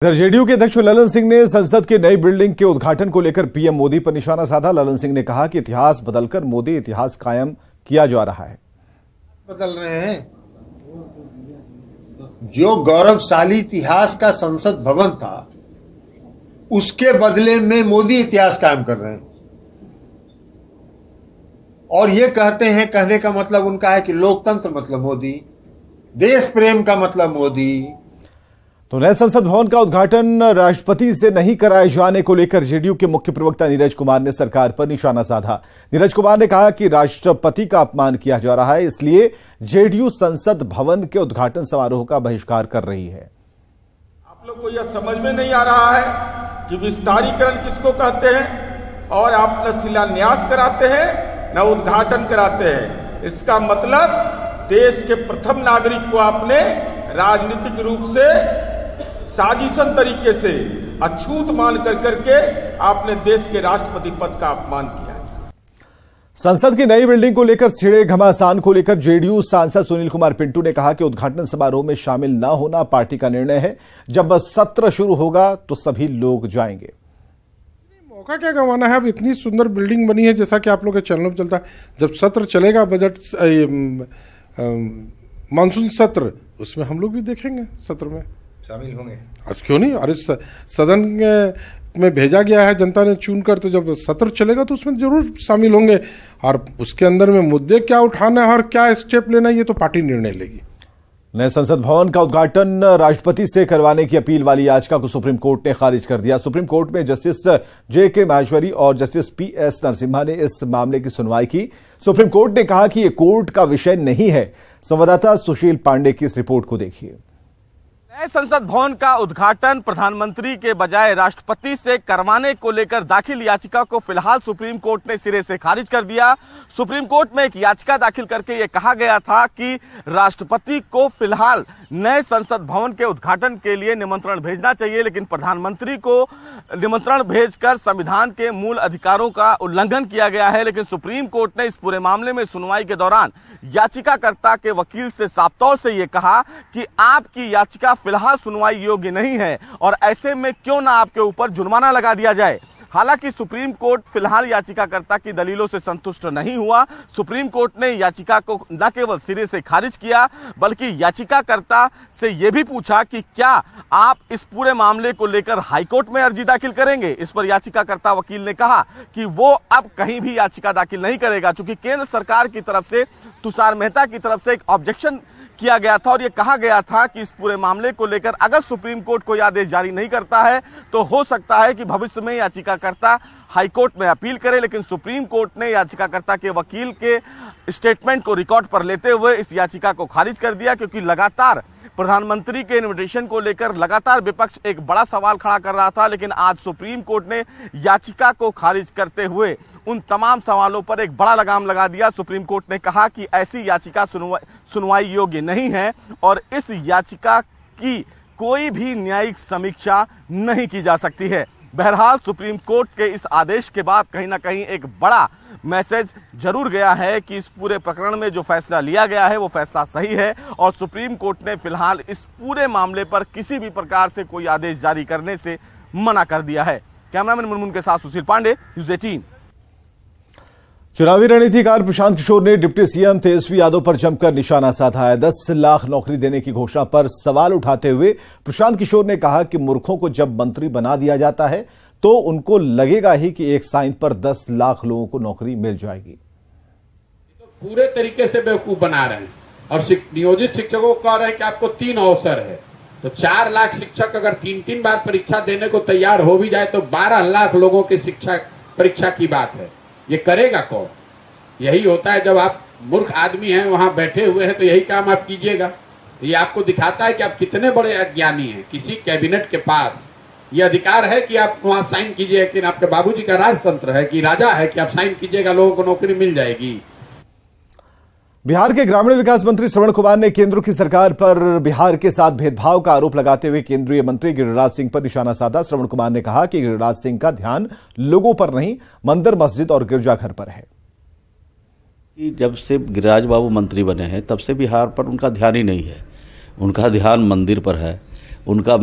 इधर जेडीयू के अध्यक्ष ललन सिंह ने संसद की नई बिल्डिंग के उद्घाटन को लेकर पीएम मोदी पर निशाना साधा। ललन सिंह ने कहा कि इतिहास बदलकर मोदी इतिहास कायम किया जा रहा है। बदल रहे हैं। जो गौरवशाली इतिहास का संसद भवन था, उसके बदले में मोदी इतिहास कायम कर रहे हैं। और ये कहते हैं, कहने का मतलब उनका है कि लोकतंत्र मतलब मोदी, देश प्रेम का मतलब मोदी। तो नए संसद भवन का उद्घाटन राष्ट्रपति से नहीं कराए जाने को लेकर जेडीयू के मुख्य प्रवक्ता नीरज कुमार ने सरकार पर निशाना साधा। नीरज कुमार ने कहा कि राष्ट्रपति का अपमान किया जा रहा है, इसलिए जेडीयू संसद भवन के उद्घाटन समारोह का बहिष्कार कर रही है। आप लोग को यह समझ में नहीं आ रहा है कि विस्तारीकरण किसको कहते हैं, और आप न शिलान्यास कराते हैं न उद्घाटन कराते हैं। इसका मतलब देश के प्रथम नागरिक को आपने राजनीतिक रूप से साजिशन तरीके से अछूत मान करके आपने देश के राष्ट्रपति पद का अपमान किया। संसद की नई बिल्डिंग को लेकर छिड़े घमासान को लेकर जेडीयू सांसद सुनील कुमार पिंटू ने कहा कि उद्घाटन समारोह में शामिल न होना पार्टी का निर्णय है। जब सत्र शुरू होगा तो सभी लोग जाएंगे। मौका क्या गंवाना है। अब इतनी सुंदर बिल्डिंग बनी है, जैसा कि आप लोग के चैनल पर चलता है। जब सत्र चलेगा, बजट मानसून सत्र, उसमें हम लोग भी देखेंगे, सत्र में शामिल होंगे। आज क्यों नहीं। अरे सदन में भेजा गया है जनता ने चुन कर, तो जब सत्र चलेगा तो उसमें जरूर शामिल होंगे। और उसके अंदर में मुद्दे क्या उठाना है और क्या स्टेप लेना है, ये तो पार्टी निर्णय लेगी। नए संसद भवन का उद्घाटन राष्ट्रपति से करवाने की अपील वाली याचिका को सुप्रीम कोर्ट ने खारिज कर दिया। सुप्रीम कोर्ट में जस्टिस जे.के. माहेश्वरी और जस्टिस पी.एस. नरसिम्हा ने इस मामले की सुनवाई की। सुप्रीम कोर्ट ने कहा कि यह कोर्ट का विषय नहीं है। संवाददाता सुशील पांडे की इस रिपोर्ट को देखिए। नए संसद भवन का उद्घाटन प्रधानमंत्री के बजाय राष्ट्रपति से करवाने को लेकर दाखिल याचिका को फिलहाल सुप्रीम कोर्ट ने सिरे से खारिज कर दिया। सुप्रीम कोर्ट में एक याचिका दाखिल करके यह कहा गया था कि राष्ट्रपति को फिलहाल नए संसद भवन के उद्घाटन के लिए निमंत्रण भेजना चाहिए, लेकिन प्रधानमंत्री को निमंत्रण भेजकर संविधान के मूल अधिकारों का उल्लंघन किया गया है। लेकिन सुप्रीम कोर्ट ने इस पूरे मामले में सुनवाई के दौरान याचिकाकर्ता के वकील से साफ तौर से यह कहा कि आपकी याचिका फिलहाल सुनवाई योग्य नहीं है और ऐसे में क्यों ना आपके ऊपर जुर्माना लगा दिया जाए। हालांकि सुप्रीम कोर्ट फिलहाल याचिकाकर्ता की दलीलों से संतुष्ट नहीं हुआ। सुप्रीम कोर्ट ने याचिका को न केवल सिरे से खारिज किया, बल्कि याचिकाकर्ता से यह भी पूछा कि क्या आप इस पूरे मामले को लेकर हाईकोर्ट में अर्जी दाखिल करेंगे। इस पर याचिकाकर्ता वकील ने कहा कि वो अब कहीं भी याचिका दाखिल नहीं करेगा, क्योंकि केंद्र सरकार की तरफ से तुषार मेहता की तरफ से एक ऑब्जेक्शन किया गया था और यह कहा गया था कि इस पूरे मामले को लेकर अगर सुप्रीम कोर्ट कोई आदेश जारी नहीं करता है तो हो सकता है कि भविष्य में याचिकाकर्ता हाईकोर्ट में अपील करे। लेकिन सुप्रीम कोर्ट ने याचिकाकर्ता के वकील के स्टेटमेंट को रिकॉर्ड पर लेते हुए इस याचिका को खारिज कर दिया, क्योंकि लगातार प्रधानमंत्री के इन्विटेशन को लेकर लगातार विपक्ष एक बड़ा सवाल खड़ा कर रहा था। लेकिन आज सुप्रीम कोर्ट ने याचिका को खारिज करते हुए उन तमाम सवालों पर एक बड़ा लगाम लगा दिया। सुप्रीम कोर्ट ने कहा कि ऐसी याचिका सुनवाई योग्य नहीं है और इस याचिका की कोई भी न्यायिक समीक्षा नहीं की जा सकती है। बहरहाल सुप्रीम कोर्ट के इस आदेश के बाद कहीं ना कहीं एक बड़ा मैसेज जरूर गया है कि इस पूरे प्रकरण में जो फैसला लिया गया है वो फैसला सही है और सुप्रीम कोर्ट ने फिलहाल इस पूरे मामले पर किसी भी प्रकार से कोई आदेश जारी करने से मना कर दिया है। कैमरामैन मुनमुन के साथ सुशील पांडे, न्यूज़ 18। चुनावी रणनीतिकार प्रशांत किशोर ने डिप्टी सीएम तेजस्वी यादव पर जमकर निशाना साधा है। 10 लाख नौकरी देने की घोषणा पर सवाल उठाते हुए प्रशांत किशोर ने कहा कि मूर्खों को जब मंत्री बना दिया जाता है तो उनको लगेगा ही कि एक साइन पर 10 लाख लोगों को नौकरी मिल जाएगी। तो पूरे तरीके से बेवकूफ बना रहे हैं और नियोजित शिक्षकों को कह रहे हैं कि आपको 3 अवसर है। तो 4 लाख शिक्षक अगर 3-3 बार परीक्षा देने को तैयार हो भी जाए तो 12 लाख लोगों की शिक्षा परीक्षा की बात है। ये करेगा कौन? यही होता है जब आप मूर्ख आदमी हैं, वहां बैठे हुए हैं, तो यही काम आप कीजिएगा। ये आपको दिखाता है कि आप कितने बड़े अज्ञानी हैं। किसी कैबिनेट के पास ये अधिकार है कि आप वहां साइन कीजिए, लेकिन आपके बाबूजी का राजतंत्र है कि राजा है कि आप साइन कीजिएगा, लोगों को नौकरी मिल जाएगी। बिहार के ग्रामीण विकास मंत्री श्रवण कुमार ने केंद्र की सरकार पर बिहार के साथ भेदभाव का आरोप लगाते हुए केंद्रीय मंत्री गिरिराज सिंह पर निशाना साधा। श्रवण कुमार ने कहा कि गिरिराज सिंह का ध्यान लोगों पर नहीं, मंदिर, मस्जिद और गिरजाघर पर है। जब से गिरिराज बाबू मंत्री बने हैं तब से बिहार पर उनका ध्यान ही नहीं है। उनका ध्यान मंदिर पर है, उनका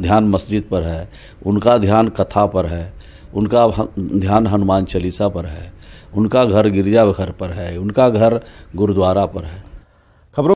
ध्यान मस्जिद पर है, उनका ध्यान कथा पर है, उनका ध्यान हनुमान चालीसा पर है, उनका घर गिरजाघर पर है, उनका घर गुरुद्वारा पर है।